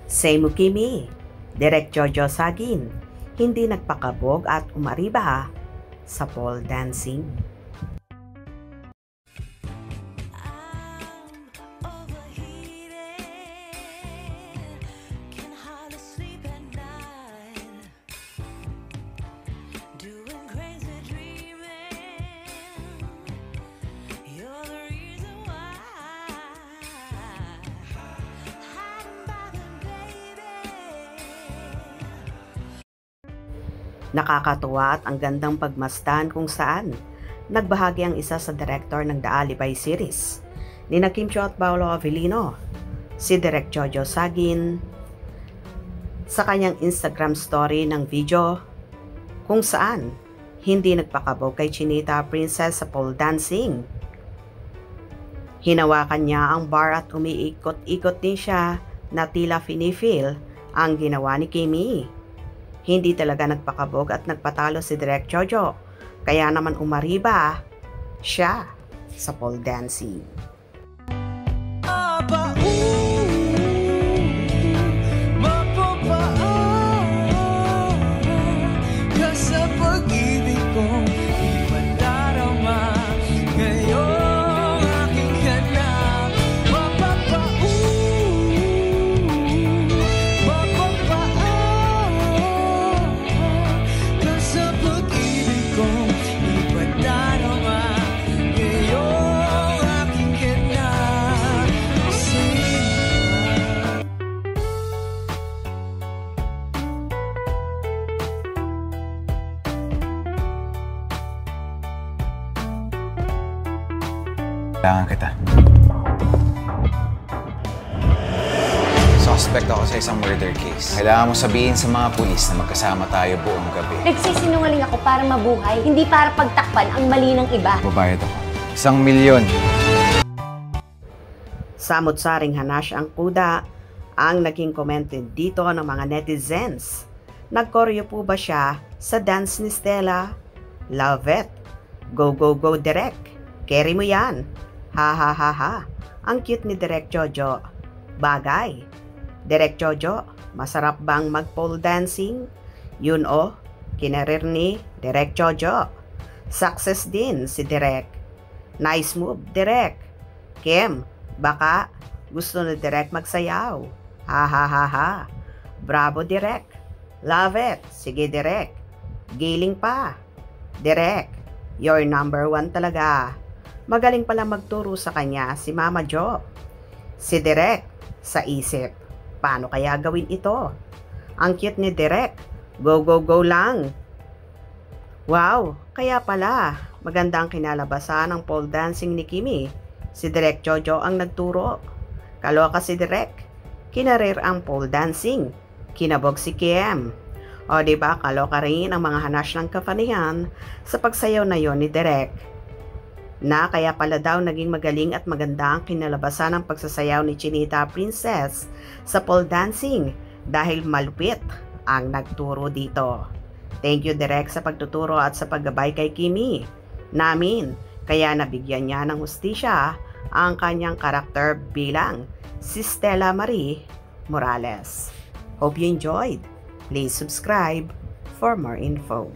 Seimu Kimi, Direk Jojo Sagin, hindi nagpakabog at umariba sa pole dancing. Nakakatuwa at ang gandang pagmasdan kung saan nagbahagi ang isa sa director ng The Alibay series, nina Kim Chiu at Paolo Avellino, si Direk Jojo Sagin, sa kanyang Instagram story ng video kung saan hindi nagpakabog kay Chinita Princess sa pole dancing. Hinawakan niya ang bar at umiikot-ikot din siya na tila finifeel ang ginawa ni Kimi. Hindi talaga nagpakabog at nagpatalo si Direk Jojo, kaya naman umariba siya sa pole dancing. Kailangan kita. Suspect ako sa isang murder case. Kailangan mo sabihin sa mga pulis na magkasama tayo buong gabi. Nagsisinungaling ako para mabuhay, hindi para pagtakpan ang mali ng iba. Babayad ako. 1,000,000. Samot-saring hanash ang kuda ang naging commented dito ng mga netizens. Nagkoryo po ba siya sa dance ni Stella? Love it. Go, go, go, Direk. Carry mo yan. Ha ha ha ha. Ang cute ni Direk Jojo. Bagay. Direk Jojo, masarap bang mag-pole dancing? Yun oh, kinarir ni Direk Jojo. Success din si Direk. Nice move, Direk. Kim, baka gusto ni Direk magsayaw. Ha ha ha ha. Bravo, Direk. Love it. Sige, Direk. Giling pa. Direk, you're number 1 talaga. Magaling pala magturo sa kanya si Mama Jo. Si Direk, sa isip, paano kaya gawin ito? Ang cute ni Direk, go go go lang. Wow, kaya pala, maganda ang kinalabasan ng pole dancing ni Kimi. Si Direk Jojo ang nagturo. Kaloka si Direk, kinarir ang pole dancing. Kinabog si Kim. O diba, kaloka rin ang mga hanash ng kafanihan sa pagsayaw na yon ni Direk. Na kaya pala daw naging magaling at maganda ang kinalabasan ng pagsasayaw ni Chinita Princess sa pole dancing dahil malupit ang nagturo dito. Thank you, Direk, sa pagtuturo at sa paggabay kay Kimi namin, kaya nabigyan niya ng hustisya ang kanyang karakter bilang si Stella Marie Morales. Hope you enjoyed. Please subscribe for more info.